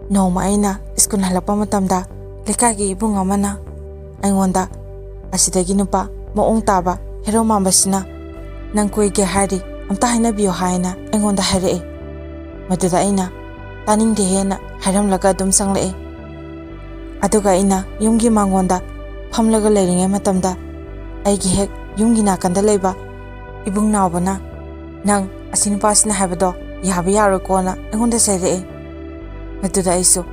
Noma aina skul halakpa matamda lekagi ibung amana aingonda asidagi nupa maong taba hero mambasina nang koige hari amta haina biyo haina aingonda hare maduda aina taning de hena haram laga dum sangle aduga aina yumgi mangonda phamlaga leiringe matamda aigi hek yumgi nakanda leiba ibung nawbana nang asinupasina habado yabi yaro kona aingonda sere maduda aisu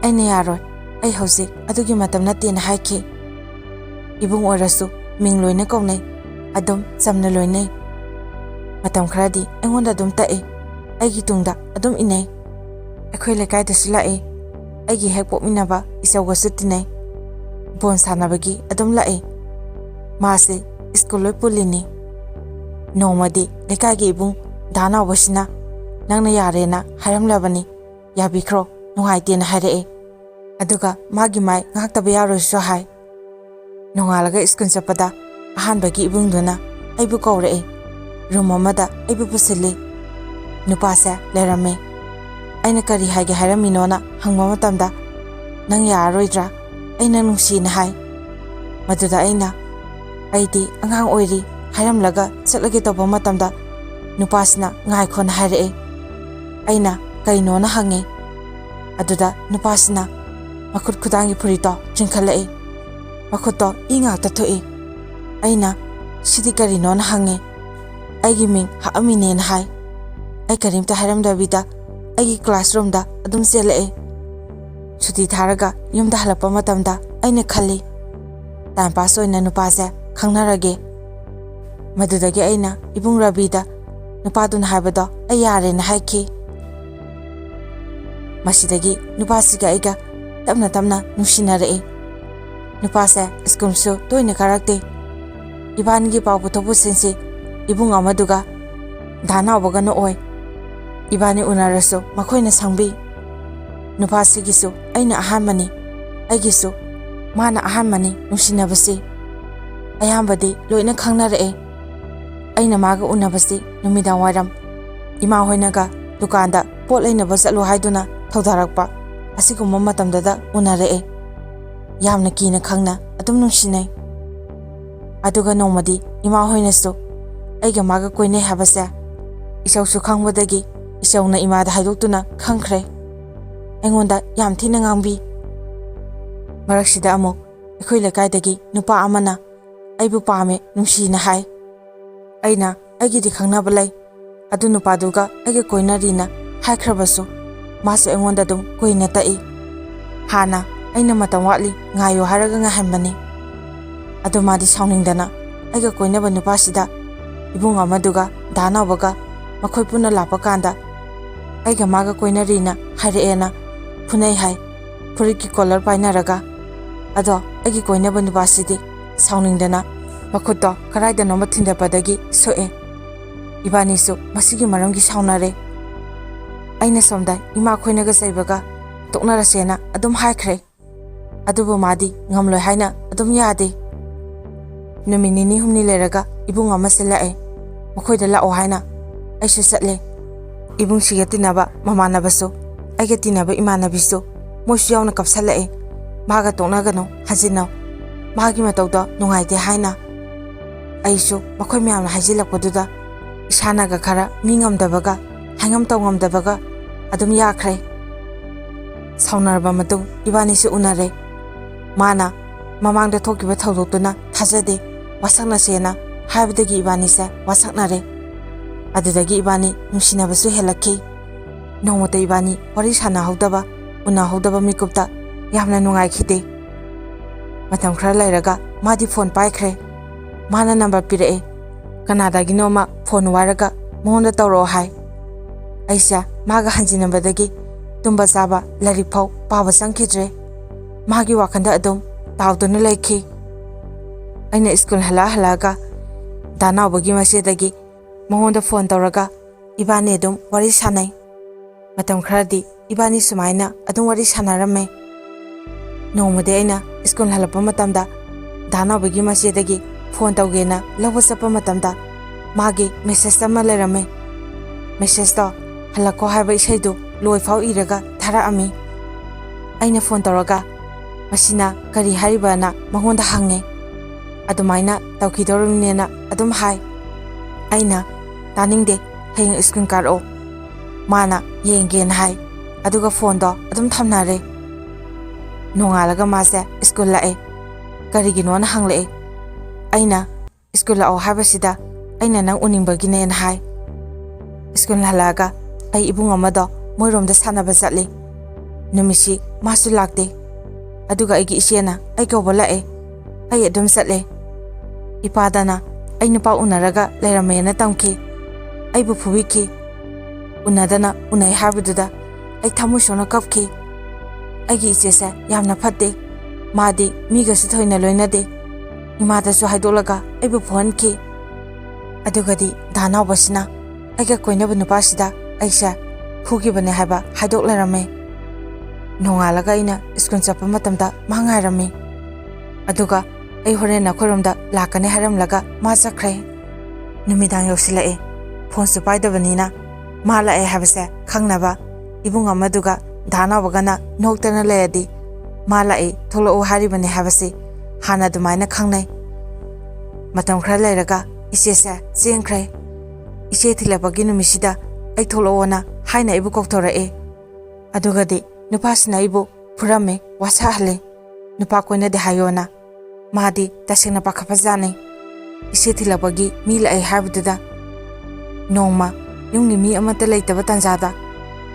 aina yaro ai hausi adugi matam natin haiki ibung orasu ming loina kaunai adum samna loinai matam khradi aingonda dum tae aigi tungda adum inai akhoi lekai da sulae aigi hek pokminaba isawga sutinai bon sanabagi adum lae mase school loi pulini nomadi lekai gi ibung dana wasina nangna yarena haram labani yabikro nuhaitena hare aduga magi mai ngakta yaro so hai nongalaga school chapada ahan bagi ibung duna aibu kawre room amada aibu pusili nupasa lerame aina kari haige haraminona hangma matamda nang yaroidra aina nungsi na hai maduda aina aidi angang oiri haram laga chatlage toba matamda nupasna ngai khon hare aina kaino na hange aduda nupasna makut khudangi purito chingkhalae makuto inga tathoi aina sidi karino na hange aigi ming ha amine na hai ai karimta haram davida aigi classroom da adum selae suti tharaga yumda halapa matamda aina khali time pass oina nupasa khangnarage madudagi aina ibung rabida nupadun habado ayare na haiki masidagi nupasiga aiga tamna nushinare nupasa school so toina karakte ibangi pawu thobu sense ibung amaduga dana bogano oi ibani unaraso makoina sangbi nupasigisu aina ahamani aigisu mana ahamani nushinabasi ayambadi loina khangnare aina maga unabasi numidang waram ima hoinaga dukanda pot laina basalo haiduna thaudarakpa asigumma matamdada unare yamna kina khangna adum nungsinai aduga nomadi ima hoinasu aiga maga koine habasa isausu khangwadagi isauna imada haidoktuna khangkhre aingonda yam thina ngangbi maraksida amuk ekhoi lekaidagi nupa amana aibu pame nungsina hai aina aigi di khangna balai adu nupa duga aigi koina rina haikhrabasu masu aingonda dum koina tai hana aina matam watli ngayo haraga ngahambani adu madi sauningdana aiga koina ba nupa sida ibung amaduga dana baga makhoi puna lapa kanda aiga maga koina rina hareena phunai hai phuriki collar painaraga ado aigi koina ba nupa sidi sauningdana makhutto karaida no mathinda padagi soe ibani su masigi maramgi saunare aina somda ima khoinaga saibaga toknara sena adum haikhre adubu madi ngamloi haina adum yade numinini humni leraga ibung amaselae makhoida lao haina aisu satle ibung sigatinaba mamanabasu aigatinaba imanabisu moisu yauna kapsalae maga toknagano hajino magi matawda nungaide haina aisu makhoi myamna hajilakpaduda isanaga khara mingamdabaga hangam tawngamdabaga adum yakhre saunarba matung ibani se unare mana mamangda thokiba thawdoktuna thajade wasakna sena haibdagi ibani se wasaknare adudagi ibani nungsinabasu helakki nomota ibani wari sana hawdaba una hawdaba mikupta yamna nungai khite matam khara lairaga madi phone paikhre mana number pire kanadagi noma phone waraga monda tawro hai aisha maga hanjinabadagi tumba saba lari phau pawa sangkhidre magi wakanda adum tawduna laikhi aina school halaga dana bagi masedagi monda phone tawraga ibani adum wari sanai matam khradi ibani sumaina adum wari sanarame nomade aina school halapa matamda dana bagi masedagi phone tawgena lawa chapa matamda magi message ama lerame message to halako haiba isaidu loi phau iraga thara ami ꯑꯩꯅ phone ꯇꯧꯔꯒ ꯃꯁꯤꯅ ꯀꯔꯤ ꯍꯥꯏꯔꯤꯕꯅ ꯃꯉꯣꯟꯗ ꯍꯪꯉꯦ꯫ ꯑꯗꯨꯃꯥꯏꯅ ꯇꯧꯈꯤꯗꯧꯔꯤꯕꯅꯦꯅ ꯑꯗꯨꯝ ꯍꯥꯏ꯫ ꯑꯩꯅ ꯇꯥꯅꯤꯡꯗꯦ, ꯍꯌꯦꯡ ꯁ꯭ꯀꯨꯜ ꯀꯥꯔꯛꯑꯣ꯫ ꯃꯥꯅ ꯌꯦꯡꯒꯦꯅ ꯍꯥꯏ, ꯑꯗꯨꯒ ꯐꯣꯟꯗꯣ ꯑꯗꯨꯝ ꯊꯝꯅꯔꯦ꯫ ꯅꯣꯡꯉꯥꯜꯂꯒ ꯃꯥꯁꯦ ꯁ꯭ꯀꯨꯜ ꯂꯥꯛꯑꯦ꯫ ꯀꯔꯤꯒꯤꯅꯣꯅ ꯍꯪꯂꯛꯑꯦ꯫ ꯑꯩꯅ ꯁ꯭ꯀꯨꯜ ꯂꯥꯛꯑꯣ ꯍꯥꯏꯕꯁꯤꯗ ꯑꯩꯅ ꯅꯪ ꯎꯅꯤꯡꯕꯒꯤꯅꯦꯅ ꯍꯥꯏ꯫ ꯁ꯭ꯀꯨꯜ ꯍꯜꯂꯛꯑꯒ ꯑꯩ ꯏꯕꯨꯡ ꯑꯃꯗꯣ ꯃꯣꯏꯔꯣꯝꯗ ꯁꯥꯟꯅꯕ ꯆꯠꯂꯤ꯫ ꯅꯨꯃꯤꯠꯁꯤ ꯃꯥꯁꯨ ꯂꯥꯛꯇꯦ꯫ ꯑꯗꯨꯒ ꯑꯩꯒꯤ ꯏꯆꯦꯅ ꯑꯩ ꯀꯧꯕ ꯂꯥꯛꯑꯦ꯫ ꯑꯩ ꯑꯗꯨꯝ ꯆꯠꯂꯦ꯫ ꯏꯄꯥꯗꯅ ꯑꯩ ꯅꯨꯄꯥ ꯎꯅꯔꯒ ꯂꯩꯔꯝꯃꯦꯅ ꯇꯝꯈꯤ꯫ ꯑꯩꯕꯨ ꯐꯨꯕꯤꯈꯤ꯫ ꯎꯅꯗꯅ ꯎꯅꯩ ꯍꯥꯏꯕꯗꯨꯗ ꯑꯩ ꯊꯃꯣꯏ ꯁꯣꯛꯅ ꯀꯞꯈꯤ꯫ ꯑꯩꯒꯤ ꯏꯆꯦꯁꯦ ꯌꯥꯝꯅ ꯐꯠꯇꯦ꯫ ꯃꯥꯗꯤ ꯃꯤꯒꯁꯨ ꯊꯣꯏꯅ ꯂꯣꯏꯅꯗꯦ꯫ ꯏꯃꯥꯗꯁꯨ ꯍꯥꯏꯗꯣꯛꯂꯒ ꯑꯩꯕꯨ ꯐꯨꯍꯟꯈꯤ꯫ ꯑꯗꯨꯒꯗꯤ ꯗꯥ ꯅꯥꯎꯕꯁꯤꯅ ꯑꯩꯒ ꯀꯣꯏꯅꯕ ꯅꯨꯄꯥꯁꯤꯗ ꯑꯩꯁꯦ ꯐꯨꯈꯤꯕꯅꯦ ꯍꯥꯏꯕ ꯍꯥꯏꯗꯣꯛ ꯂꯩꯔꯝꯃꯦ꯫ ꯅꯣꯡꯉꯥꯜꯂꯒ ꯑꯩꯅ ꯁ꯭ꯀꯨꯜ ꯆꯠꯄ ꯃꯇꯝꯗ ꯃꯥ ꯉꯥꯏꯔꯝꯃꯤ꯫ ꯑꯗꯨꯒ ꯑꯩ ꯍꯣꯔꯦꯟ ꯑꯩꯈꯣꯏꯔꯣꯝꯗ ꯂꯥꯛꯀꯅꯤ ꯍꯥꯏꯔꯝꯂꯒ ꯃꯥ ꯆꯠꯈ꯭ꯔꯦ꯫ ꯅꯨꯃꯤꯗꯥꯡ ꯌꯧꯁꯤꯜꯂꯛꯑꯦ꯫ ꯐꯣꯟꯁꯨ ꯄꯥꯏꯗꯕꯅꯤꯅ ꯃꯥ ꯂꯥꯛꯑꯦ ꯍꯥꯏꯕꯁꯦ ꯈꯪꯅꯕ ꯏꯕꯨꯡ ꯑꯃꯗꯨꯒ ꯗꯥ ꯅꯥꯎꯕꯒꯅ ꯅꯣꯛꯇꯅ ꯂꯩꯔꯗꯤ ꯃꯥ ꯂꯥꯛꯏ ꯊꯣꯛꯂꯛꯎ ꯍꯥꯏꯔꯤꯕꯅꯤ ꯍꯥꯏꯕꯁꯤ ꯍꯥꯟꯅ ꯑꯗꯨꯃꯥꯏꯅ ꯈꯪꯅꯩ꯫ ꯃꯇꯝ ꯈꯔ ꯂꯩꯔꯒ ꯏꯆꯦꯁꯦ ꯆꯦꯟꯈ꯭ꯔꯦ꯫ ꯏꯆꯦ ꯊꯤꯜꯂꯛꯄꯒꯤ ꯅꯨꯃꯤꯠꯁꯤꯗ ꯑꯩ ꯊꯣꯛꯂꯛꯑꯣꯅ ꯍꯥꯏꯅ ꯑꯩꯕꯨ ꯀꯧꯊꯣꯔꯛꯑꯦ꯫ ꯑꯗꯨꯒꯗꯤ ꯅꯨꯄꯥꯁꯤꯅ ꯑꯩꯕꯨ ꯐꯨꯔꯝꯃꯦ, ꯋꯥꯁꯛꯍꯜꯂꯦ, ꯅꯨꯄꯥ ꯀꯣꯏꯅꯗꯦ ꯍꯥꯏꯌꯣꯅ꯫ ꯃꯥꯗꯤ ꯇꯁꯦꯡꯅ ꯄꯥꯈꯠꯄꯖꯥꯠꯅꯤ꯫ ꯏꯆꯦ ꯊꯤꯜꯂꯛꯄꯒꯤ ꯃꯤ ꯂꯥꯛꯑꯦ ꯍꯥꯏꯕꯗꯨꯗ ꯅꯣꯡꯃ ꯌꯨꯝꯒꯤ ꯃꯤ ꯑꯃꯠꯇ ꯂꯩꯇꯕ ꯇꯥꯟꯖꯥꯗ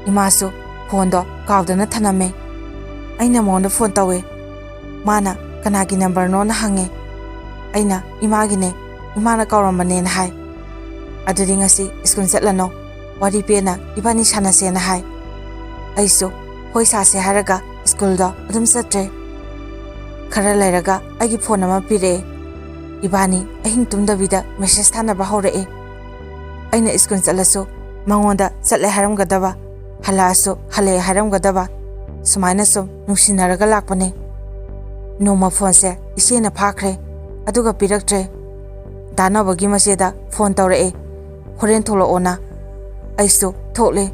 ꯏꯃꯥꯁꯨ ꯐꯣꯟꯗꯣ ꯀꯥꯎꯗꯅ ꯊꯅꯝꯃꯦ꯫ ꯑꯩꯅ ꯃꯉꯣꯟꯗ ꯐꯣꯟ ꯇꯧꯋꯦ꯫ ꯃꯥꯅ ꯀꯅꯥꯒꯤ ꯅꯝꯕꯔꯅꯣꯅ ꯍꯪꯉꯦ꯫ ꯑꯩꯅ ꯏꯃꯥꯒꯤꯅꯦ, ꯏꯃꯥꯅ ꯀꯧꯔꯝꯕꯅꯦꯅ ꯍꯥꯏ꯫ ꯑꯗꯨꯗꯤ ꯉꯁꯤ ꯁ꯭ꯀꯨꯜ ꯆꯠꯂꯅꯣ, ꯋꯥꯔꯤ ꯄꯦꯟꯅ ꯏꯕꯥꯅꯤ ꯁꯥꯟꯅꯁꯦꯅ ꯍꯥꯏ꯫ ꯑꯩꯁꯨ ꯍꯣꯏ ꯁꯥꯁꯦ ꯍꯥꯏꯔꯒ ꯁ꯭ꯀꯨꯜꯗꯣ ꯑꯗꯨꯝ ꯆꯠꯇ꯭ꯔꯦ꯫ ꯈꯔ ꯂꯩꯔꯒ ꯑꯩꯒꯤ ꯐꯣꯟ ꯑꯃ ꯄꯤꯔꯛꯑꯦ꯫ ꯏꯕꯥꯅꯤ ꯑꯍꯤꯡ ꯇꯨꯝꯗꯕꯤꯗ ꯃꯦꯁꯦꯖ ꯊꯥꯅꯕ ꯍꯧꯔꯛꯑꯦ꯫ ꯑꯩꯅ ꯁ꯭ꯀꯨꯜ ꯆꯠꯂꯁꯨ ꯃꯉꯣꯟꯗ ꯆꯠꯂꯦ ꯍꯥꯏꯔꯝꯒꯗꯕ, ꯍꯜꯂꯛꯑꯁꯨ ꯍꯜꯂꯛꯑꯦ ꯍꯥꯏꯔꯝꯒꯗꯕ, ꯁꯨꯃꯥꯏꯅ ꯁꯨꯝ ꯅꯨꯡꯁꯤꯅꯔꯒ ꯂꯥꯛꯄꯅꯦ꯫ ꯅꯣꯡꯃ ꯐꯣꯟꯁꯦ ꯏꯆꯦꯅ ꯐꯥꯈ꯭ꯔꯦ, ꯑꯗꯨꯒ ꯄꯤꯔꯛꯇ꯭ꯔꯦ꯫ ꯗꯥ ꯅꯥꯎꯕꯒꯤ ꯃꯆꯦꯗ ꯐꯣꯟ ꯇꯧꯔꯛꯑꯦ, ꯍꯣꯔꯦꯟ ꯊꯣꯛꯂꯛꯑꯣꯅ꯫ ꯑꯩꯁꯨ ꯊꯣꯛꯂꯦ꯫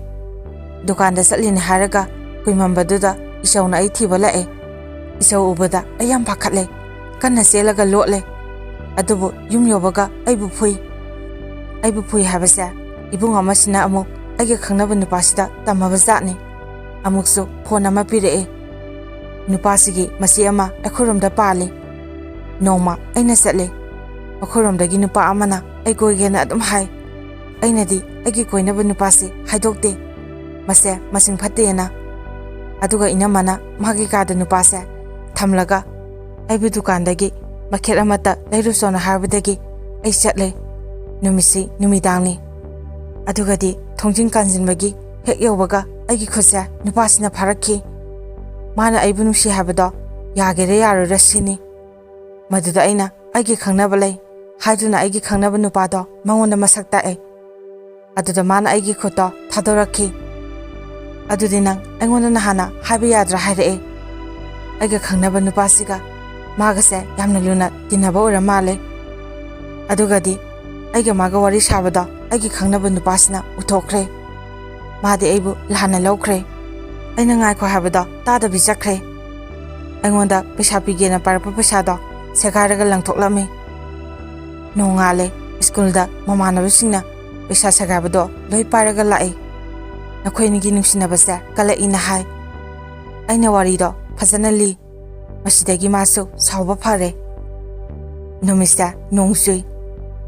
ꯗꯨꯀꯥꯟꯗ ꯆꯠꯂꯤꯅꯦ ꯍꯥꯏꯔꯒ ꯀꯨꯏꯃꯟꯕꯗꯨꯗ ꯏꯆꯧꯅ ꯑꯩ ꯊꯤꯕ ꯂꯥꯛꯑꯦ꯫ ꯏꯆꯧ ꯎꯕꯗ ꯑꯩ ꯌꯥꯝ ꯄꯥꯈꯠꯂꯦ, ꯀꯟꯅ ꯆꯦꯜꯂꯒ ꯂꯣꯠꯂꯦ꯫ ꯑꯗꯨꯕꯨ ꯌꯨꯝ ꯌꯧꯕꯒ ꯑꯩꯕꯨ ꯐꯨꯏ꯫ ꯑꯩꯕꯨ ꯐꯨꯏ ꯍꯥꯏꯕꯁꯦ ꯏꯕꯨꯡ ꯑꯃꯁꯤꯅ ꯑꯃꯨꯛ ꯑꯩꯒ ꯈꯪꯅꯕ ꯅꯨꯄꯥꯁꯤꯗ ꯇꯝꯃꯕ ꯖꯥꯠꯅꯤ꯫ ꯑꯃꯨꯛꯁꯨ ꯐꯣꯟ ꯑꯃ ꯄꯤꯔꯛꯑꯦ꯫ ꯅꯨꯄꯥꯁꯤꯒꯤ ꯃꯆꯦ ꯑꯃ ꯑꯩꯈꯣꯏꯔꯣꯝꯗ ꯄꯥꯜꯂꯤ꯫ ꯅꯣꯡꯃ ꯑꯩꯅ ꯆꯠꯂꯦ꯫ ꯑꯩꯈꯣꯏꯔꯣꯝꯗꯒꯤ ꯅꯨꯄꯥ ꯑꯃꯅ ꯑꯩ ꯀꯣꯏꯒꯦꯅ ꯑꯗꯨꯝ ꯍꯥꯏ꯫ ꯑꯩꯅꯗꯤ ꯑꯩꯒꯤ ꯀꯣꯏꯅꯕ ꯅꯨꯄꯥꯁꯤ ꯍꯥꯏꯗꯣꯛꯇꯦ, ꯃꯁꯦ ꯃꯁꯤꯡ ꯐꯠꯇꯦꯅ꯫ ꯑꯗꯨꯒ ꯏꯅꯝꯃꯅ ꯃꯥꯒꯤ ꯀꯥꯗ ꯅꯨꯄꯥꯁꯦ ꯊꯝꯂꯒ ꯑꯩꯕꯨ ꯗꯨꯀꯥꯟꯗꯒꯤ ꯃꯈꯦꯠ ꯑꯃꯠꯇ ꯂꯩꯔꯨꯆꯣꯅ ꯍꯥꯏꯕꯗꯒꯤ ꯑꯩ ꯆꯠꯂꯦ꯫ ꯅꯨꯃꯤꯠꯁꯤ ꯅꯨꯃꯤꯗꯥꯡꯅꯤ꯫ ꯑꯗꯨꯒꯗꯤ ꯊꯣꯡꯖꯤꯟ ꯀꯥꯟꯁꯤꯟꯕꯒꯤ ꯍꯦꯛ ꯌꯧꯕꯒ ꯑꯩꯒꯤ ꯈꯨꯠꯁꯦ ꯅꯨꯄꯥꯁꯤꯅ ꯐꯥꯔꯛꯈꯤ꯫ ꯃꯥꯅ ꯑꯩꯕꯨ ꯅꯨꯡꯁꯤ ꯍꯥꯏꯕꯗꯣ ꯌꯥꯒꯦꯔꯥ ꯌꯥꯔꯣꯏꯔꯥ ꯁꯤꯅꯤ꯫ ꯃꯗꯨꯗ ꯑꯩꯅ ꯑꯩꯒꯤ ꯈꯪꯅꯕ ꯂꯩ ꯍꯥꯏꯗꯨꯅ ꯑꯩꯒꯤ ꯈꯪꯅꯕ ꯅꯨꯄꯥꯗꯣ ꯃꯉꯣꯟꯗ ꯃꯁꯛ ꯇꯥꯛꯑꯦ꯫ ꯑꯗꯨꯗ ꯃꯥꯅ ꯑꯩꯒꯤ ꯈꯨꯠꯇꯣ ꯊꯥꯗꯣꯔꯛꯈꯤ꯫ ꯑꯗꯨꯗꯤ ꯅꯪ ꯑꯩꯉꯣꯟꯗ ꯅꯍꯥꯟꯅ ꯍꯥꯏꯕ ꯌꯥꯗ꯭ꯔꯥ ꯍꯥꯏꯔꯛꯑꯦ꯫ ꯑꯩꯒ ꯈꯪꯅꯕ ꯅꯨꯄꯥꯁꯤꯒ ꯃꯥꯒꯁꯦ ꯌꯥꯝꯅ ꯂꯨꯅ ꯇꯤꯟꯅꯕ ꯑꯣꯏꯔ ꯃꯥꯜꯂꯦ꯫ ꯑꯗꯨꯒꯗꯤ ꯑꯩꯒ ꯃꯥꯒ ꯋꯥꯔꯤ ꯁꯥꯕꯗꯣ ꯑꯩꯒꯤ ꯈꯪꯅꯕ ꯅꯨꯄꯥꯁꯤꯅ ꯎꯊꯣꯛꯈ꯭ꯔꯦ꯫ ꯃꯥꯗꯤ ꯑꯩꯕꯨ ꯂꯥꯟꯅ ꯂꯧꯈ꯭ꯔꯦ꯫ ꯑꯩꯅ ꯉꯥꯏꯈꯣ ꯍꯥꯏꯕꯗꯣ ꯇꯥꯗꯕꯤ ꯆꯠꯈ꯭ꯔꯦ꯫ ꯑꯩꯉꯣꯟꯗ ꯄꯩꯁꯥ ꯄꯤꯒꯦꯅ ꯄꯥꯏꯔꯛꯄ ꯄꯩꯁꯥꯗꯣ ꯁꯦꯒꯥꯏꯔꯒ ꯂꯪꯊꯣꯛꯂꯝꯃꯤ꯫ ꯅꯣꯡꯉꯥꯜꯂꯦ, ꯁ꯭ꯀꯨꯜꯗ ꯃꯃꯥꯟꯅꯕꯁꯤꯡꯅ ꯄꯩꯁꯥ ꯁꯦꯒꯥꯏꯕꯗꯣ ꯂꯣꯏ ꯄꯥꯏꯔꯒ ꯂꯥꯛꯏ꯫ ꯅꯈꯣꯏꯅꯤꯒꯤ ꯅꯨꯡꯁꯤꯅꯕꯁꯦ ꯀꯜꯂꯛꯏꯅ ꯍꯥꯏ꯫ ꯑꯩꯅ ꯋꯥꯔꯤꯗꯣ ꯐꯖꯅ ꯂꯤ꯫ ꯃꯁꯤꯗꯒꯤ ꯃꯥꯁꯨ ꯁꯥꯎꯕ ꯐꯔꯦ꯫ ꯅꯨꯃꯤꯠꯁꯦ ꯅꯣꯡ ꯆꯨꯏ꯫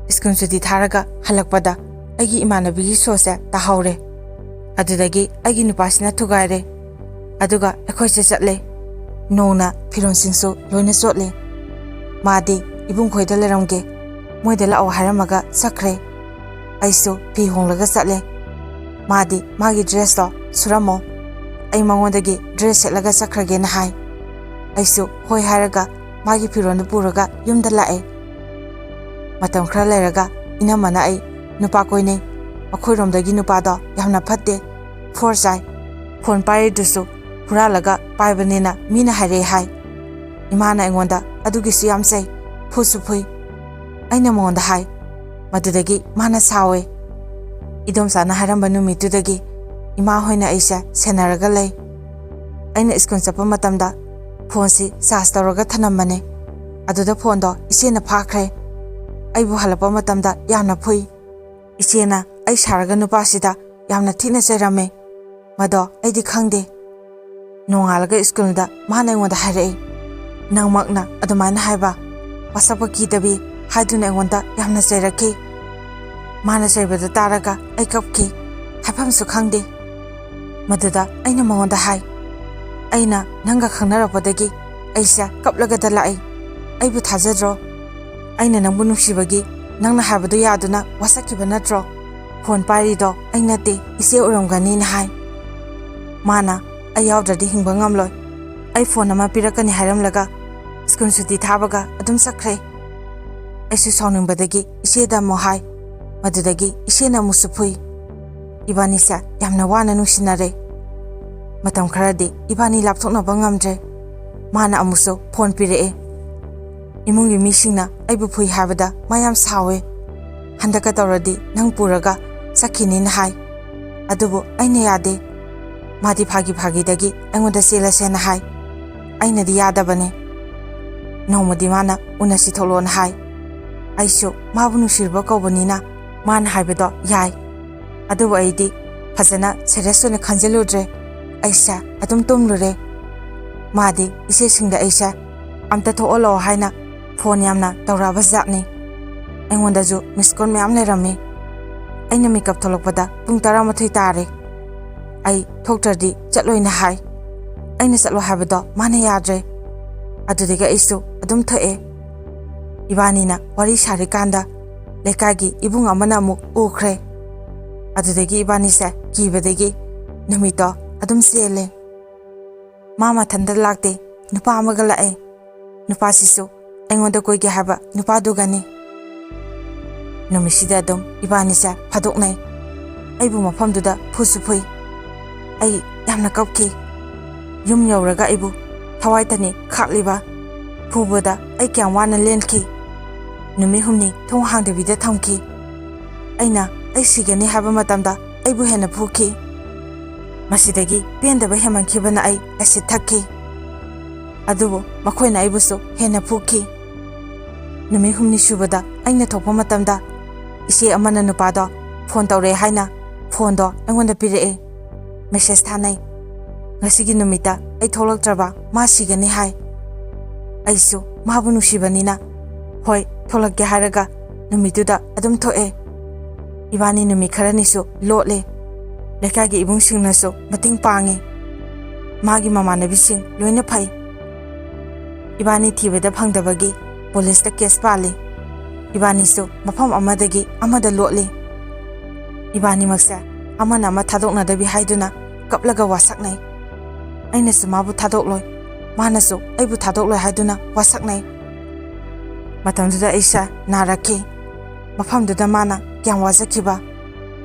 ꯁ꯭ꯀꯨꯜ ꯁꯨꯇꯤ ꯊꯥꯔꯒ ꯍꯜꯂꯛꯄꯗ ꯑꯩꯒꯤ ꯏꯃꯥꯟꯅꯕꯤꯒꯤ ꯁꯣꯁꯦ ꯇꯥꯍꯧꯔꯦ꯫ ꯑꯗꯨꯗꯒꯤ ꯑꯩꯒꯤ ꯅꯨꯄꯥꯁꯤꯅ ꯊꯨꯒꯥꯏꯔꯦ꯫ ꯑꯗꯨꯒ ꯑꯩꯈꯣꯏꯁꯦ ꯆꯠꯂꯦ꯫ ꯅꯣꯡꯅ ꯐꯤꯔꯣꯟꯁꯤꯡꯁꯨ ꯂꯣꯏꯅ ꯆꯣꯠꯂꯦ꯫ ꯃꯥꯗꯤ ꯏꯕꯨꯡꯈꯣꯏꯗ ꯂꯩꯔꯝꯒꯦ, ꯃꯣꯏꯗ ꯂꯥꯛꯑꯣ ꯍꯥꯏꯔꯝꯃꯒ ꯆꯠꯈ꯭ꯔꯦ꯫ ꯑꯩꯁꯨ ꯐꯤ ꯍꯣꯡꯂꯒ ꯆꯠꯂꯦ꯫ ꯃꯥꯗꯤ ꯃꯥꯒꯤ ꯗ꯭ꯔꯦꯁꯇꯣ ꯁꯨꯔꯝꯃꯣ, ꯑꯩ ꯃꯉꯣꯟꯗꯒꯤ ꯗ꯭ꯔꯦꯁ ꯁꯦꯠꯂꯒ ꯆꯠꯈ꯭ꯔꯒꯦꯅ ꯍꯥꯏ꯫ ꯑꯩꯁꯨ ꯍꯣꯏ ꯍꯥꯏꯔꯒ ꯃꯥꯒꯤ ꯐꯤꯔꯣꯟꯗꯨ ꯄꯨꯔꯒ ꯌꯨꯝꯗ ꯂꯥꯛꯑꯦ꯫ ꯃꯇꯝ ꯈꯔ ꯂꯩꯔꯒ ꯏꯅꯝꯃꯅ ꯑꯩ ꯅꯨꯄꯥ ꯀꯣꯏꯅꯩ, ꯑꯩꯈꯣꯏꯔꯣꯝꯗꯒꯤ ꯅꯨꯄꯥꯗꯣ ꯌꯥꯝꯅ ꯐꯠꯇꯦ, ꯐꯣꯔ ꯆꯥꯏ, ꯐꯣꯟ ꯄꯥꯏꯔꯤꯗꯨꯁꯨ ꯍꯨꯔꯥꯜꯂꯒ ꯄꯥꯏꯕꯅꯦꯅ ꯃꯤꯅ ꯍꯥꯏꯔꯛꯑꯦ ꯍꯥꯏ꯫ ꯏꯃꯥꯅ ꯑꯩꯉꯣꯟꯗ ꯑꯗꯨꯒꯤꯁꯨ ꯌꯥꯝ ꯆꯩ, ꯐꯨꯁꯨ ꯐꯨꯏ꯫ ꯑꯩꯅ ꯃꯉꯣꯟꯗ ꯍꯥꯏ꯫ ꯃꯗꯨꯗꯒꯤ ꯃꯥꯅ ꯁꯥꯎꯋꯦ꯫ ꯏꯗꯣꯝꯆꯥꯅ ꯍꯥꯏꯔꯝꯕ ꯅꯨꯃꯤꯠꯇꯨꯗꯒꯤ ꯏꯃꯥ ꯍꯣꯏꯅ ꯑꯩꯁꯦ ꯁꯦꯟꯅꯔꯒ ꯂꯩ꯫ ꯑꯩꯅ ꯁ꯭ꯀꯨꯜ ꯆꯠꯄ ꯃꯇꯝꯗ ꯐꯣꯟꯁꯤ ꯆꯥꯔꯖ ꯇꯧꯔꯒ ꯊꯅꯝꯕꯅꯦ ꯑꯗꯨꯗ ꯐꯣꯟꯗꯣ ꯏꯆꯦꯅ ꯐꯥꯈ꯭ꯔꯦ ꯑꯩꯕꯨ ꯍꯜꯂꯛꯄ ꯃꯇꯝꯗ ꯌꯥꯝꯅ ꯐꯨꯏ ꯏꯆꯦꯅ ꯑꯩ ꯁꯥꯔꯒ ꯅꯨꯄꯥꯁꯤꯗ ꯌꯥꯝꯅ ꯊꯤꯅ ꯆꯩꯔꯝꯃꯦ ꯃꯗꯣ ꯑꯩꯗꯤ ꯈꯪꯗꯦ ꯅꯣꯡꯉꯥꯜꯂꯒ ꯁ꯭ꯀꯨꯜꯗ ꯃꯥꯅ ꯑꯩꯉꯣꯟꯗ ꯍꯥꯏꯔꯛꯏ ꯅꯪꯃꯛꯅ ꯑꯗꯨꯃꯥꯏꯅ ꯍꯥꯏꯕ ꯃꯁꯛꯄ ꯀꯤꯗꯕꯤ ꯍꯥꯏꯗꯨꯅ ꯑꯩꯉꯣꯟꯗ ꯌꯥꯝꯅ ꯆꯩꯔꯛꯈꯤ ꯃꯥꯅ ꯆꯩꯕꯗ ꯇꯥꯔꯒ ꯑꯩ ꯀꯞꯈꯤ ꯍꯥꯏꯐꯝꯁꯨ ꯈꯪꯗꯦ ꯃꯗꯨꯗ ꯑꯩꯅ ꯃꯉꯣꯟꯗ ꯍꯥꯏ ꯑꯩꯅ ꯅꯪꯒ ꯈꯪꯅꯔꯛꯄꯗꯒꯤ ꯑꯩꯁꯦ ꯀꯞꯂꯒꯗ ꯂꯥꯛꯏ ꯑꯩꯕꯨ ꯊꯥꯖꯗ꯭ꯔꯣ ꯑꯩꯅ ꯅꯪꯕꯨ ꯅꯨꯡꯁꯤꯕꯒꯤ ꯅꯪꯅ ꯍꯥꯏꯕꯗꯨ ꯌꯥꯗꯨꯅ ꯋꯥꯁꯛꯈꯤꯕ ꯅꯠꯇ꯭ꯔꯣ ꯐꯣꯟ ꯄꯥꯏꯔꯤꯗꯣ ꯑꯩ ꯅꯠꯇꯦ ꯏꯆꯦ ꯑꯣꯏꯔꯝꯒꯅꯤꯅ ꯍꯥꯏ ꯃꯥꯅ ꯑꯩ ꯌꯥꯎꯗ꯭ꯔꯗꯤ ꯍꯤꯡꯕ ꯉꯝꯂꯣꯏ ꯑꯩ ꯐꯣꯟ ꯑꯃ ꯄꯤꯔꯛꯀꯅꯤ ꯍꯥꯏꯔꯝꯂꯒ ꯁ꯭ꯀꯨꯜ ꯁꯨꯇꯤ ꯊꯥꯕꯒ ꯑꯗꯨꯝ ꯆꯠꯈ꯭ꯔꯦ ꯑꯩꯁꯨ ꯁꯥꯎꯅꯤꯡꯕꯗꯒꯤ ꯏꯆꯦꯗ ꯑꯃꯨꯛ ꯍꯥꯏ ꯃꯗꯨꯗꯒꯤ ꯏꯆꯦꯅ ꯑꯃꯨꯛꯁꯨ ꯐꯨꯏ ꯏꯕꯥꯅꯤꯁꯦ ꯌꯥꯝꯅ ꯋꯥꯅ ꯅꯨꯡꯁꯤꯅꯔꯦ ꯃꯇꯝ ꯈꯔꯗꯤ ꯏꯕꯥꯅꯤ ꯂꯥꯞꯊꯣꯛꯅꯕ ꯉꯝꯗ꯭ꯔꯦ ꯃꯥꯅ ꯑꯃꯨꯛꯁꯨ ꯐꯣꯟ ꯄꯤꯔꯛꯑꯦ ꯏꯃꯨꯡꯒꯤ ꯃꯤꯁꯤꯡꯅ ꯑꯩꯕꯨ ꯐꯨꯏ ꯍꯥꯏꯕꯗ ꯃꯥ ꯌꯥꯝ ꯁꯥꯎꯋꯦ ꯍꯟꯗꯛꯀ ꯇꯧꯔꯗꯤ ꯅꯪ ꯄꯨꯔꯒ ꯆꯠꯈꯤꯅꯤꯅ ꯍꯥꯏ ꯑꯗꯨꯕꯨ ꯑꯩꯅ ꯌꯥꯗꯦ ꯃꯥꯗꯤ ꯐꯥꯒꯤꯗꯒꯤ ꯑꯩꯉꯣꯟꯗ ꯆꯦꯜꯂꯁꯦꯅ ꯍꯥꯏ ꯑꯩꯅꯗꯤ ꯌꯥꯗꯕꯅꯦ ꯅꯣꯡꯃꯗꯤ ꯃꯥꯅ ꯎꯅꯁꯤ ꯊꯣꯛꯂꯣꯅ ꯍꯥꯏ ꯑꯩꯁꯨ ꯃꯥꯕꯨ ꯅꯨꯡꯁꯤꯔꯨꯕ ꯀꯧꯕꯅꯤꯅ ꯃꯥꯅ ꯍꯥꯏꯕꯗꯣ ꯌꯥꯏ ꯑꯗꯨꯕꯨ ꯑꯩꯗꯤ ꯐꯖꯅ ꯁꯦꯔꯤꯌꯁ ꯑꯣꯏꯅ ꯈꯟꯖꯤꯜꯂꯨꯗ꯭ꯔꯦ ꯑꯩꯁꯦ ꯑꯗꯨꯝ ꯇꯨꯝꯂꯨꯔꯦ ꯃꯥꯗꯤ ꯏꯆꯦꯁꯤꯡꯗ ꯑꯩꯁꯦ ꯑꯝꯇ ꯊꯣꯛꯍꯜꯂꯛꯑꯣ ꯍꯥꯏꯅ ꯐꯣꯟ ꯌꯥꯝꯅ ꯇꯧꯔꯛꯑꯕ ꯖꯥꯠꯅꯤ ꯑꯩꯉꯣꯟꯗꯁꯨ ꯃꯤꯁꯀꯣꯜ ꯃꯌꯥꯝ ꯂꯩꯔꯝꯃꯤ ꯑꯩꯅ ꯃꯦꯀꯞ ꯊꯣꯛꯂꯛꯄꯗ ꯄꯨꯡ 12 ꯇꯥꯔꯦ ꯑꯩ ꯊꯣꯛꯇ꯭ꯔꯗꯤ ꯆꯠꯂꯣꯏꯅ ꯍꯥꯏ ꯑꯩꯅ ꯆꯠꯂꯣ ꯍꯥꯏꯕꯗꯣ ꯃꯥꯅ ꯌꯥꯗ꯭ꯔꯦ ꯑꯗꯨꯗꯒꯤ ꯑꯩꯁꯨ ꯑꯗꯨꯝ ꯊꯣꯛꯑꯦ ꯏꯕꯥꯅꯤꯅ ꯋꯥꯔꯤ ꯁꯥꯔꯤꯀꯥꯟꯗ ꯂꯩꯀꯥꯏꯒꯤ ꯏꯕꯨꯡ ꯑꯃꯅ ꯑꯃꯨꯛ ꯎꯈ꯭ꯔꯦ ꯑꯗꯨꯗꯒꯤ ꯏꯕꯥꯅꯤꯁꯦ ꯀꯤꯕꯗꯒꯤ ꯅꯨꯃꯤꯠꯇꯣ ꯑꯗꯨꯝ ꯆꯦꯜꯂꯦ ꯃꯥ ꯃꯊꯟꯇ ꯂꯥꯛꯇꯦ ꯅꯨꯄꯥ ꯑꯃꯒ ꯂꯥꯛꯑꯦ ꯅꯨꯄꯥꯁꯤꯁꯨ ꯑꯩꯉꯣꯟꯗ ꯀꯣꯏꯒꯦ ꯍꯥꯏꯕ ꯅꯨꯄꯥꯗꯨꯒꯅꯤ ꯅꯨꯃꯤꯠꯁꯤꯗ ꯑꯗꯨꯝ ꯏꯕꯥꯅꯤꯁꯦ ꯐꯥꯗꯣꯛꯅꯩ ꯑꯩꯕꯨ ꯃꯐꯝꯗꯨꯗ ꯐꯨꯁꯨ ꯐꯨꯏ ꯑꯩ ꯌꯥꯝꯅ ꯀꯞꯈꯤ ꯌꯨꯝ ꯌꯧꯔꯒ ꯑꯩꯕꯨ ꯊꯋꯥꯏꯇꯅꯤ ꯈꯥꯛꯂꯤꯕ ꯐꯨꯕꯗ ꯑꯩ ꯀꯌꯥꯝ ꯋꯥꯅ ꯂꯦꯟꯈꯤ ꯅꯨꯃꯤꯠ 6 ꯊꯣꯡ ꯍꯥꯡꯗꯕꯤꯗ ꯊꯝꯈꯤ ꯑꯩꯅ ꯑꯩ ꯁꯤꯒꯅꯤ ꯍꯥꯏꯕ ꯃꯇꯝꯗ ꯑꯩꯕꯨ ꯍꯦꯟꯅ ꯐꯨꯈꯤ ꯃꯁꯤꯗꯒꯤ ꯄꯦꯟꯗꯕ ꯍꯦꯃꯟꯈꯤꯕꯅ ꯑꯩ ꯑꯦꯁꯤꯗ ꯊꯛꯈꯤ ꯑꯗꯨꯕꯨ ꯃꯈꯣꯏꯅ ꯑꯩꯕꯨꯁꯨ ꯍꯦꯟꯅ ꯐꯨꯈꯤ ꯅꯨꯃꯤꯠ 6 ꯁꯨꯕꯗ ꯑꯩꯅ ꯊꯣꯛꯄ ꯃꯇꯝꯗ ꯏꯆꯦ ꯑꯃꯅ ꯅꯨꯄꯥꯗꯣ ꯐꯣꯟ ꯇꯧꯔꯛꯑꯦ ꯍꯥꯏꯅ ꯐꯣꯟꯗꯣ ꯑꯩꯉꯣꯟꯗ ꯄꯤꯔꯛꯑꯦ ꯃꯦꯁꯦꯖ ꯊꯥꯅꯩ ꯉꯁꯤꯒꯤ ꯅꯨꯃꯤꯠꯇ ꯑꯩ ꯊꯣꯛꯂꯛꯇ꯭ꯔꯕ ꯃꯥ ꯁꯤꯒꯅꯤ ꯍꯥꯏ ꯑꯩꯁꯨ ꯃꯥꯕꯨ ꯅꯨꯡꯁꯤꯕꯅꯤꯅ ꯍꯣꯏ ꯊꯣꯛꯂꯛꯀꯦ ꯍꯥꯏꯔꯒ ꯅꯨꯃꯤꯠꯇꯨꯗ ꯑꯗꯨꯝ ꯊꯣꯛꯑꯦ ꯏꯕꯥꯅꯤ ꯅꯨꯃꯤꯠ ꯈꯔꯅꯤꯁꯨ ꯂꯣꯠꯂꯦ ꯂꯩꯀꯥꯏꯒꯤ ꯏꯕꯨꯡꯁꯤꯡꯅꯁꯨ ꯃꯇꯦꯡ ꯄꯥꯡꯉꯤ ꯃꯥꯒꯤ ꯃꯃꯥꯟꯅꯕꯤꯁꯤꯡ ꯂꯣꯏꯅ ꯐꯩ ꯏꯕꯥꯅꯤ ꯊꯤꯕꯗ ꯐꯪꯗꯕꯒꯤ ꯄꯨꯂꯤꯁꯇ ꯀꯦꯁ ꯄꯥꯜꯂꯤ ꯏꯕꯥꯅꯤꯁꯨ ꯃꯐꯝ ꯑꯃꯗꯒꯤ ꯑꯃꯗ ꯂꯣꯠꯂꯤ ꯏꯕꯥꯅꯤꯃꯛꯁꯦ ꯑꯃꯅ ꯑꯃ ꯊꯥꯗꯣꯛꯅꯗꯕꯤ ꯍꯥꯏꯗꯨꯅ ꯀꯞꯂꯒ ꯋꯥꯁꯛꯅꯩ ꯑꯩꯅꯁꯨ ꯃꯥꯕꯨ ꯊꯥꯗꯣꯛꯂꯣꯏ ꯃꯥꯅꯁꯨ ꯑꯩꯕꯨ ꯊꯥꯗꯣꯛꯂꯣꯏ ꯍꯥꯏꯗꯨꯅ ꯋꯥꯁꯛꯅꯩ ꯃꯇꯝꯗꯨꯗ ꯑꯩꯁꯦ ꯅꯥꯔꯛꯈꯤ ꯃꯐꯝꯗꯨꯗ ꯃꯥꯅ ꯀꯌꯥꯝ ꯋꯥꯖꯈꯤꯕ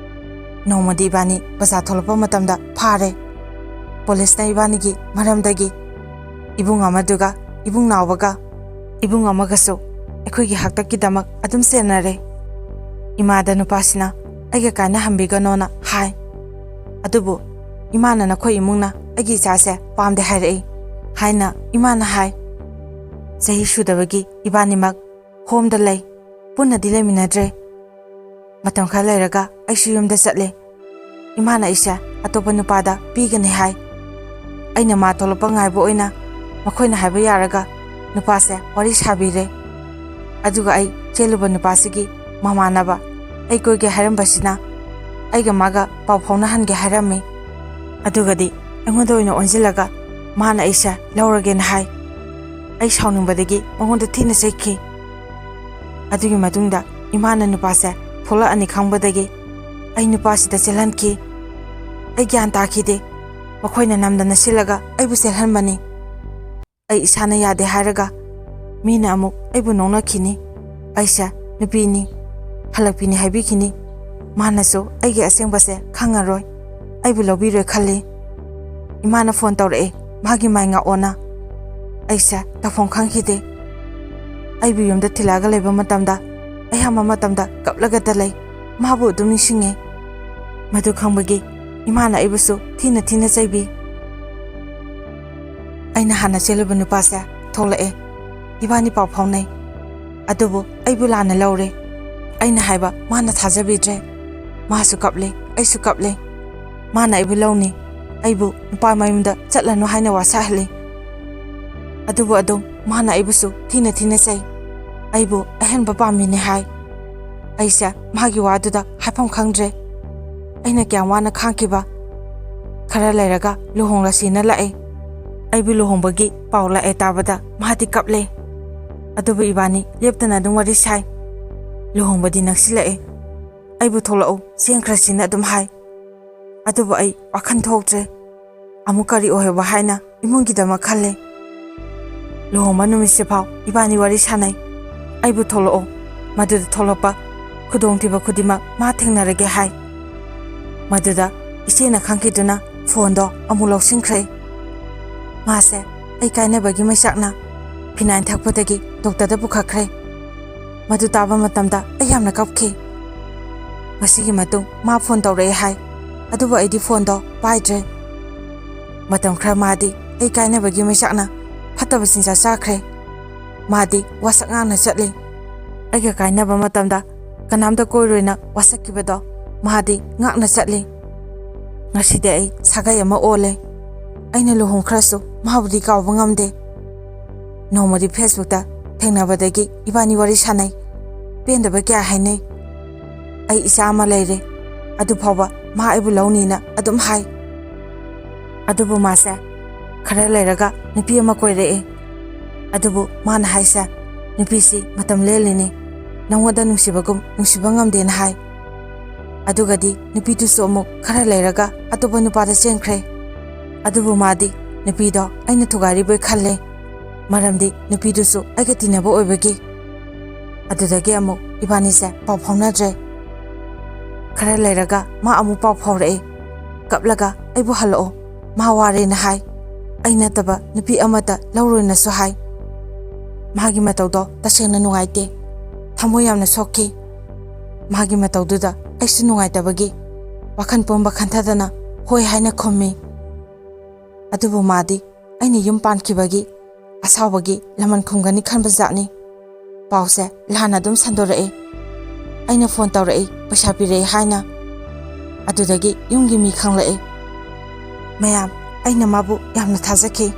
ꯅꯣꯡꯃꯗꯤ ꯏꯕꯥꯅꯤ ꯕꯖꯥꯔ ꯊꯣꯛꯂꯛꯄ ꯃꯇꯝꯗ ꯐꯥꯔꯦ ꯄꯨꯂꯤꯁꯅ ꯏꯕꯥꯅꯤꯒꯤ ꯃꯔꯝꯗꯒꯤ ꯏꯕꯨꯡ ꯑꯃꯗꯨꯒ ꯏꯕꯨꯡ ꯅꯥꯎꯕꯒ ꯏꯕꯨꯡ ꯑꯃꯒꯁꯨ ꯑꯩꯈꯣꯏꯒꯤ ꯍꯥꯛꯇꯛꯀꯤꯗꯃꯛ ꯑꯗꯨꯝ ꯆꯦꯟꯅꯔꯦ ꯏꯃꯥꯗ ꯅꯨꯄꯥꯁꯤꯅ ꯑꯩꯒ ꯀꯥꯏꯅꯍꯟꯕꯤꯒꯅꯣꯅ ꯍꯥꯏ ꯑꯗꯨꯕꯨ ꯏꯃꯥꯅ ꯅꯈꯣꯏ ꯏꯃꯨꯡꯅ ꯑꯩꯒꯤ ꯏꯆꯥꯁꯦ ꯄꯥꯝꯗꯦ ꯍꯥꯏꯔꯛꯏ ꯍꯥꯏꯅ ꯏꯃꯥꯅ ꯍꯥꯏ ꯆꯍꯤ ꯁꯨꯗꯕꯒꯤ ꯏꯕꯥꯅꯤꯃꯛ ꯍꯣꯝꯗ ꯂꯩ ꯄꯨꯟꯅꯗꯤ ꯂꯩꯃꯤꯟꯅꯗ꯭ꯔꯦ ꯃꯇꯝ ꯈꯔ ꯂꯩꯔꯒ ꯑꯩꯁꯨ ꯌꯨꯝꯗ ꯆꯠꯂꯦ ꯏꯃꯥꯅ ꯑꯩꯁꯦ ꯑꯇꯣꯞꯄ ꯅꯨꯄꯥꯗ ꯄꯤꯒꯅꯤ ꯍꯥꯏ ꯑꯩꯅ ꯃꯥ ꯊꯣꯛꯂꯛꯄ ꯉꯥꯏꯕ ꯑꯣꯏꯅ ꯃꯈꯣꯏꯅ ꯍꯥꯏꯕ ꯌꯥꯔꯒ ꯅꯨꯄꯥꯁꯦ ꯋꯥꯔꯤ ꯁꯥꯕꯤꯔꯦ ꯑꯗꯨꯒ ꯑꯩ ꯆꯦꯜꯂꯨꯕ ꯅꯨꯄꯥꯁꯤꯒꯤ ꯃꯃꯥꯟꯅꯕ ꯑꯩ ꯀꯣꯏꯒꯦ ꯍꯥꯏꯔꯝꯕꯁꯤꯅ ꯑꯩꯒ ꯃꯥꯒ ꯄꯥꯎ ꯐꯥꯎꯅꯍꯟꯒꯦ ꯍꯥꯏꯔꯝꯃꯤ ꯑꯗꯨꯒꯗꯤ ꯑꯩꯉꯣꯟꯗ ꯑꯣꯏꯅ ꯑꯣꯟꯁꯤꯜꯂꯒ ꯃꯥꯅ ꯑꯩꯁꯦ ꯂꯧꯔꯒꯦꯅ ꯍꯥꯏ ꯑꯩ ꯁꯥꯎꯅꯤꯡꯕꯗꯒꯤ ꯃꯉꯣꯟꯗ ꯊꯤꯅ ꯆꯩꯈꯤ ꯑꯗꯨꯒꯤ ꯃꯇꯨꯡꯗ ꯏꯃꯥꯅ ꯅꯨꯄꯥꯁꯦ ꯊꯣꯛꯂꯛꯑꯅꯤ ꯈꯪꯕꯗꯒꯤ ꯑꯩ ꯅꯨꯄꯥꯁꯤꯗ ꯆꯦꯜꯍꯟꯈꯤ ꯑꯩ ꯒ꯭ꯌꯥꯟ ꯇꯥꯈꯤꯗꯦ ꯃꯈꯣꯏꯅ ꯅꯝꯗꯅ ꯁꯤꯜꯂꯒ ꯑꯩꯕꯨ ꯆꯦꯜꯍꯟꯕꯅꯤ ꯑꯩ ꯏꯁꯥꯅ ꯌꯥꯗꯦ ꯍꯥꯏꯔꯒ ꯃꯤꯅ ꯑꯃꯨꯛ ꯑꯩꯕꯨ ꯅꯣꯛꯅꯈꯤꯅꯤ ꯑꯩꯁꯦ ꯅꯨꯄꯤꯅꯤ ꯍꯜꯂꯛꯄꯤꯅꯤ ꯍꯥꯏꯕꯤꯈꯤꯅꯤ ꯃꯥꯅꯁꯨ ꯑꯩꯒꯤ ꯑꯁꯦꯡꯕꯁꯦ ꯈꯪꯉꯔꯣꯏ ꯑꯩꯕꯨ ꯂꯧꯕꯤꯔꯣꯏ ꯈꯜꯂꯤ ꯏꯃꯥꯅ ꯐꯣꯟ ꯇꯧꯔꯛꯑꯦ ꯃꯥꯒꯤ ꯃꯥꯏ ꯉꯥꯛꯑꯣꯅ ꯑꯩꯁꯦ ꯇꯧꯐꯝ ꯈꯪꯈꯤꯗꯦ ꯑꯩꯕꯨ ꯌꯨꯝꯗ ꯊꯤꯜꯂꯛꯑꯒ ꯂꯩꯕ ꯃꯇꯝꯗ ꯑꯌꯥꯝꯕ ꯃꯇꯝꯗ ꯀꯞꯂꯒꯇ ꯂꯩ ꯃꯥꯕꯨ ꯑꯗꯨꯝ ꯅꯤꯡꯁꯤꯡꯉꯦ ꯃꯗꯨ ꯈꯪꯕꯒꯤ ꯏꯃꯥꯅ ꯑꯩꯕꯨꯁꯨ ꯊꯤꯅ ꯆꯩꯕꯤ ꯑꯩꯅ ꯍꯥꯟꯅ ꯆꯦꯜꯂꯨꯕ ꯅꯨꯄꯥꯁꯦ ꯊꯣꯛꯂꯛꯑꯦ ꯏꯕꯥꯅꯤ ꯄꯥꯎ ꯐꯥꯎꯅꯩ ꯑꯗꯨꯕꯨ ꯑꯩꯕꯨ ꯂꯥꯟꯅ ꯂꯧꯔꯦ ꯑꯩꯅ ꯍꯥꯏꯕ ꯃꯥꯅ ꯊꯥꯖꯕꯤꯗ꯭ꯔꯦ ꯃꯥꯁꯨ ꯀꯞꯂꯦ ꯑꯩꯁꯨ ꯀꯞꯂꯦ ꯃꯥꯅ ꯑꯩꯕꯨ ꯂꯧꯅꯤ ꯑꯩꯕꯨ ꯅꯨꯄꯥ ꯃꯌꯨꯝꯗ ꯆꯠꯂꯅꯨ ꯍꯥꯏꯅ ꯋꯥꯁꯛꯍꯜꯂꯤ ꯑꯗꯨꯕꯨ ꯑꯗꯨꯝ ꯃꯥꯅ ꯑꯩꯕꯨꯁꯨ ꯊꯤꯅ ꯊꯤꯅ ꯆꯩ ꯑꯩꯕꯨ ꯑꯍꯦꯟꯕ ꯄꯥꯝꯃꯤꯅꯦ ꯍꯥꯏ ꯑꯩꯁꯦ ꯃꯥꯒꯤ ꯋꯥꯗꯨꯗ ꯍꯥꯏꯐꯝ ꯈꯪꯗ꯭ꯔꯦ ꯑꯩꯅ ꯀꯌꯥꯝ ꯋꯥꯅ ꯈꯥꯡꯈꯤꯕ ꯈꯔ ꯂꯩꯔꯒ ꯂꯨꯍꯣꯡꯂꯁꯤꯅ ꯂꯥꯛꯑꯦ ꯑꯩꯕꯨ ꯂꯨꯍꯣꯡꯕꯒꯤ ꯄꯥꯎ ꯂꯥꯛꯑꯦ ꯇꯥꯕꯗ ꯃꯥꯗꯤ ꯀꯞꯂꯦ ꯑꯗꯨꯕꯨ ꯏꯕꯥꯅꯤ ꯂꯦꯞꯇꯅ ꯑꯗꯨꯝ ꯋꯥꯔꯤ ꯁꯥꯏ ꯂꯨꯍꯣꯡꯕꯗꯤ ꯅꯛꯁꯤꯜꯂꯛꯑꯦ ꯑꯩꯕꯨ ꯊꯣꯛꯂꯛꯎ ꯆꯦꯟꯈ꯭ꯔꯁꯤꯅ ꯑꯗꯨꯝ ꯍꯥꯏ ꯑꯗꯨꯕꯨ ꯑꯩ ꯋꯥꯈꯜ ꯊꯣꯛꯇ꯭ꯔꯦ ꯑꯃꯨꯛ ꯀꯔꯤ ꯑꯣꯏꯍꯧꯕ ꯍꯥꯏꯅ ꯏꯃꯨꯡꯒꯤꯗꯃꯛ ꯈꯜꯂꯦ ꯂꯨꯍꯣꯡꯕ ꯅꯨꯃꯤꯠꯁꯤꯐꯥꯎ ꯏꯕꯥꯅꯤ ꯋꯥꯔꯤ ꯁꯥꯟꯅꯩ ꯑꯩꯕꯨ ꯊꯣꯛꯂꯛꯑꯣ ꯃꯗꯨꯗ ꯊꯣꯛꯂꯛꯄ ꯈꯨꯗꯣꯡꯊꯤꯕ ꯈꯨꯗꯤꯡꯃꯛ ꯃꯥ ꯊꯦꯡꯅꯔꯒꯦ ꯍꯥꯏ ꯃꯗꯨꯗ ꯏꯆꯦꯅ ꯈꯪꯈꯤꯗꯨꯅ ꯐꯣꯟꯗꯣ ꯑꯃꯨꯛ ꯂꯧꯁꯤꯟꯈ꯭ꯔꯦ ꯃꯥꯁꯦ ꯑꯩ ꯀꯥꯏꯅꯕꯒꯤ ꯃꯩꯆꯥꯛꯅ ꯐꯤꯅꯥꯏꯟ ꯊꯛꯄꯗꯒꯤ ꯗꯣꯛꯇꯔꯗ ꯄꯨꯈꯠꯈ꯭ꯔꯦ ꯃꯗꯨ ꯇꯥꯕ ꯃꯇꯝꯗ ꯑꯩ ꯌꯥꯝꯅ ꯀꯞꯈꯤ ꯃꯁꯤꯒꯤ ꯃꯇꯨꯡ ꯃꯥ ꯐꯣꯟ ꯇꯧꯔꯛꯑꯦ ꯍꯥꯏ ꯑꯗꯨꯕꯨ ꯑꯩꯗꯤ ꯐꯣꯟꯗꯣ ꯄꯥꯏꯗ꯭ꯔꯦ ꯃꯇꯝ ꯈꯔ ꯃꯥꯗꯤ ꯑꯩ ꯀꯥꯏꯅꯕꯒꯤ ꯃꯩꯆꯥꯛꯅ ꯐꯠꯇꯕ ꯆꯤꯟꯖꯥꯛ ꯆꯥꯈ꯭ꯔꯦ ꯃꯥꯗꯤ ꯋꯥꯁꯛ ꯉꯥꯡꯅ ꯆꯠꯂꯤ ꯑꯩꯒ ꯀꯥꯏꯅꯕ ꯃꯇꯝꯗ ꯀꯅꯥꯝꯇ ꯀꯣꯏꯔꯣꯏꯅ ꯋꯥꯁꯛꯈꯤꯕꯗꯣ ꯃꯥꯗꯤ ꯉꯥꯛꯅ ꯆꯠꯂꯤ ꯉꯁꯤꯗꯤ ꯑꯩ ꯁꯥꯒꯩ ꯑꯃ ꯑꯣꯜꯂꯦ ꯑꯩꯅ ꯂꯨꯍꯣꯡꯈ꯭ꯔꯁꯨ ꯃꯥꯕꯨꯗꯤ ꯀꯥꯎꯕ ꯉꯝꯗꯦ ꯅꯣꯡꯃꯗꯤ ꯐꯦꯁꯕꯨꯛꯇ ꯊꯦꯡꯅꯕꯗꯒꯤ ꯏꯕꯥꯅꯤ ꯋꯥꯔꯤ ꯁꯥꯟꯅꯩ ꯄꯦꯟꯗꯕ ꯀꯌꯥ ꯍꯥꯏꯅꯩ ꯑꯩ ꯏꯆꯥ ꯑꯃ ꯂꯩꯔꯦ ꯑꯗꯨꯐꯥꯎꯕ ꯃꯥ ꯑꯩꯕꯨ ꯂꯧꯅꯤꯅ ꯑꯗꯨꯝ ꯍꯥꯏ ꯑꯗꯨꯕꯨ ꯃꯥꯁꯦ ꯈꯔ ꯂꯩꯔꯒ ꯅꯨꯄꯤ ꯑꯃ ꯀꯣꯏꯔꯛꯑꯦ ꯑꯗꯨꯕꯨ ꯃꯥꯅ ꯍꯥꯏꯁꯦ ꯅꯨꯄꯤꯁꯤ ꯃꯇꯝ ꯂꯦꯜꯂꯤꯅꯤ ꯅꯉꯣꯟꯗ ꯅꯨꯡꯁꯤꯕꯒꯨꯝ ꯅꯨꯡꯁꯤꯕ ꯉꯝꯗꯦꯅ ꯍꯥꯏ ꯑꯗꯨꯒꯗꯤ ꯅꯨꯄꯤꯗꯨꯁꯨ ꯑꯃꯨꯛ ꯈꯔ ꯂꯩꯔꯒ ꯑꯇꯣꯞꯄ ꯅꯨꯄꯥꯗ ꯆꯦꯟꯈ꯭ꯔꯦ ꯑꯗꯨꯕꯨ ꯃꯥꯗꯤ ꯅꯨꯄꯤꯗꯣ ꯑꯩꯅ ꯊꯨꯒꯥꯏꯔꯤꯕꯣꯏ ꯈꯜꯂꯦ ꯃꯔꯝꯗꯤ ꯅꯨꯄꯤꯗꯨꯁꯨ ꯑꯩꯒ ꯇꯤꯟꯅꯕ ꯑꯣꯏꯕꯒꯤ ꯑꯗꯨꯗꯒꯤ ꯑꯃꯨꯛ ꯏꯕꯥꯅꯤꯁꯦ ꯄꯥꯎ ꯐꯥꯎꯅꯗ꯭ꯔꯦ ꯈꯔ ꯂꯩꯔꯒ ꯃꯥ ꯑꯃꯨꯛ ꯄꯥꯎ ꯐꯥꯎꯔꯛꯑꯦ ꯀꯞꯂꯒ ꯑꯩꯕꯨ ꯍꯜꯂꯛꯑꯣ ꯃꯥ ꯋꯥꯔꯦꯅ ꯍꯥꯏ ꯑꯩ ꯅꯠꯇꯕ ꯅꯨꯄꯤ ꯑꯃꯠꯇ ꯂꯧꯔꯣꯏꯅꯁꯨ ꯍꯥꯏ ꯃꯥꯒꯤ ꯃꯇꯧꯗꯣ ꯇꯁꯦꯡꯅ ꯅꯨꯡꯉꯥꯏꯇꯦ ꯊꯃꯣꯏ ꯌꯥꯝꯅ ꯁꯣꯛꯈꯤ ꯃꯥꯒꯤ ꯃꯇꯧꯗꯨꯗ ꯑꯩꯁꯨ ꯅꯨꯡꯉꯥꯏꯇꯕꯒꯤ ꯋꯥꯈꯜ ꯄꯨꯝꯕ ꯈꯟꯊꯗꯅ ꯍꯣꯏ ꯍꯥꯏꯅ ꯈꯨꯝꯃꯤ ꯑꯗꯨꯕꯨ ꯃꯥꯗꯤ ꯑꯩꯅ ꯌꯨꯝ ꯄꯥꯟꯈꯤꯕꯒꯤ ꯑꯁꯥꯎꯕꯒꯤ ꯂꯃꯟ ꯈꯨꯝꯒꯅꯤ ꯈꯟꯕ ꯖꯥꯠꯅꯤ ꯄꯥꯎꯁꯦ ꯂꯥꯟꯅ ꯑꯗꯨꯝ ꯁꯟꯗꯣꯔꯛꯑꯦ ꯑꯩꯅ ꯐꯣꯟ ꯇꯧꯔꯛꯏ ꯄꯩꯁꯥ ꯄꯤꯔꯛꯑꯦ ꯍꯥꯏꯅ ꯑꯗꯨꯗꯒꯤ ꯌꯨꯝꯒꯤ ꯃꯤ ꯈꯪꯂꯛꯑꯦ ꯃꯌꯥꯝ ꯑꯩꯅ ꯃꯥꯕꯨ ꯌꯥꯝꯅ ꯊꯥꯖꯈꯤ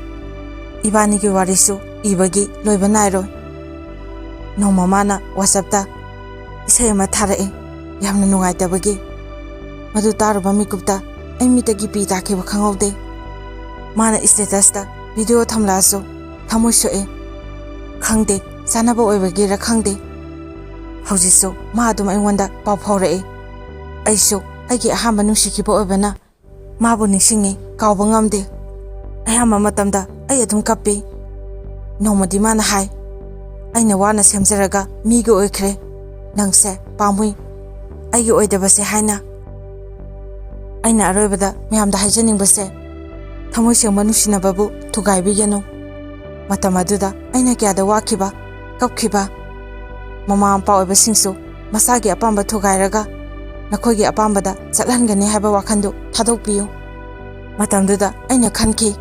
ꯏꯕꯥꯅꯤꯒꯤ ꯋꯥꯔꯤꯁꯨ ꯏꯕꯒꯤ ꯂꯣꯏꯕ ナꯏꯔꯣꯏ ꯅꯣꯡꯃ ꯃꯥꯅ ꯋꯥꯆꯞꯇ ꯏꯁꯩ ꯑꯃ ꯊꯥꯔꯛꯏ ꯌꯥꯝꯅ ꯅꯨꯡꯉꯥꯏꯇꯕꯒꯤ ꯃꯗꯨ ꯇꯥꯔꯨꯕ ꯃꯤꯀꯨꯞꯇ ꯑꯩ ꯃꯤꯠꯇꯒꯤ ꯄꯤ ꯇꯥꯈꯤꯕ ꯈꯪꯍꯧꯗꯦ ꯃꯥꯅ ꯁ꯭ꯇꯦꯇꯁꯇ ꯚꯤꯗꯤꯑꯣ ꯊꯝꯂꯛꯑꯁꯨ ꯊꯃꯣꯏ ꯁꯣꯛꯑꯦ ꯈꯪꯗꯦ ꯆꯥꯅꯕ ꯑꯣꯏꯕꯒꯤꯔ ꯈꯪꯗꯦ ꯍꯧꯖꯤꯛꯁꯨ ꯃꯥ ꯑꯗꯨꯝ ꯑꯩꯉꯣꯟꯗ ꯄꯥꯎ ꯐꯥꯎꯔꯛꯏ ꯑꯩꯁꯨ ꯑꯩꯒꯤ ꯑꯍꯥꯟꯕ ꯅꯨꯡꯁꯤꯈꯤꯕ ꯑꯣꯏꯕꯅ ꯃꯥꯕꯨ ꯅꯤꯡꯁꯤꯡꯉꯤ ꯀꯥꯎꯕ ꯉꯝꯗꯦ ꯑꯌꯥꯝꯕ ꯃꯇꯝꯗ ꯑꯩ ꯑꯗꯨꯝ ꯀꯞꯄꯤ ꯅꯣꯡꯃꯗꯤ ꯃꯥꯅ ꯍꯥꯏ ꯑꯩꯅ ꯋꯥꯅ ꯁꯦꯝꯖꯔꯒ ꯃꯤꯒꯤ ꯑꯣꯏꯈ꯭ꯔꯦ ꯅꯪꯁꯦ ꯄꯥꯝꯃꯨꯏ ꯑꯩꯒꯤ ꯑꯣꯏꯗꯕꯁꯦ ꯍꯥꯏꯅ ꯑꯩꯅ ꯑꯔꯣꯏꯕꯗ ꯃꯌꯥꯝꯗ ꯍꯥꯏꯖꯅꯤꯡꯕꯁꯦ ꯊꯃꯣꯏ ꯁꯦꯡꯕ ꯅꯨꯡꯁꯤꯅꯕꯕꯨ ꯊꯨꯒꯥꯏꯕꯤꯒꯅꯨ ꯃꯇꯝ ꯑꯗꯨꯗ ꯑꯩꯅ ꯀꯌꯥꯗ ꯋꯥꯈꯤꯕ ꯀꯞꯈꯤꯕ ꯃꯃꯥ ꯃꯄꯥ ꯑꯣꯏꯕꯁꯤꯡꯁꯨ ꯃꯁꯥꯒꯤ ꯑꯄꯥꯝꯕ ꯊꯨꯒꯥꯏꯔꯒ ꯅꯈꯣꯏꯒꯤ ꯑꯄꯥꯝꯕꯗ ꯆꯠꯍꯟꯒꯅꯤ ꯍꯥꯏꯕ ꯋꯥꯈꯟꯗꯨ ꯊꯥꯗꯣꯛꯄꯤꯌꯨ ꯃꯇꯝꯗꯨꯗ ꯑꯩꯅ ꯈꯟꯈꯤ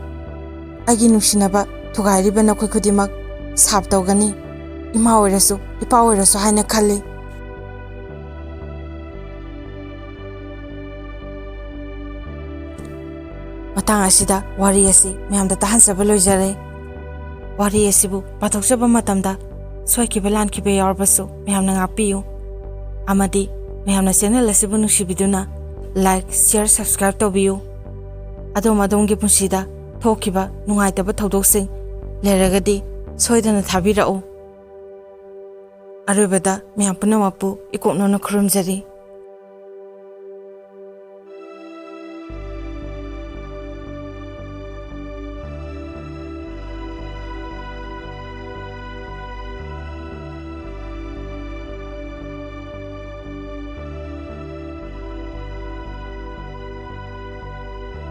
ꯑꯩꯒꯤ ꯅꯨꯡꯁꯤꯅꯕ ꯊꯨꯒꯥꯏꯔꯤꯕ ꯅꯈꯣꯏ ꯈꯨꯗꯤꯡꯃꯛ ꯁꯥꯞ ꯇꯧꯒꯅꯤ ꯏꯃꯥ ꯑꯣꯏꯔꯁꯨ ꯏꯄꯥ ꯑꯣꯏꯔꯁꯨ ꯍꯥꯏꯅ ꯈꯜꯂꯤ ꯃꯇꯥꯡ ꯑꯁꯤꯗ ꯋꯥꯔꯤ ꯑꯁꯤ ꯃꯌꯥꯝꯗ ꯇꯥꯍꯟꯖꯕ ꯂꯣꯏꯖꯔꯦ ꯋꯥꯔꯤ ꯑꯁꯤꯕꯨ ꯄꯥꯊꯣꯛꯆꯕ ꯃꯇꯝꯗ ꯁꯣꯏꯈꯤꯕ ꯂꯥꯟꯈꯤꯕ ꯌꯥꯎꯔꯕꯁꯨ ꯃꯌꯥꯝꯅ ꯉꯥꯛꯄꯤꯌꯨ ꯑꯃꯗꯤ ꯃꯌꯥꯝꯅ ꯆꯦꯅꯦꯜ ꯑꯁꯤꯕꯨ ꯅꯨꯡꯁꯤꯕꯤꯗꯨꯅ ꯂꯥꯏꯛ ꯁꯤꯌꯔ ꯁꯕꯁꯀ꯭ꯔꯥꯏꯕ ꯇꯧꯕꯤꯌꯨ ꯑꯗꯣꯝꯒꯤ ꯄꯨꯟꯁꯤꯗ ꯊꯣꯛꯈꯤꯕ ꯅꯨꯡꯉꯥꯏꯇꯕ ꯊꯧꯗꯣꯛꯁꯤꯡ ꯂꯩꯔꯒꯗꯤ ꯁꯣꯏꯗꯅ ꯊꯥꯕꯤꯔꯛꯎ ꯑꯔꯣꯏꯕꯗ ꯃꯌꯥꯝ ꯄꯨꯝꯅꯃꯛꯄꯨ ꯏꯀꯣꯛꯅꯅ ꯈꯨꯔꯨꯝꯖꯔꯤ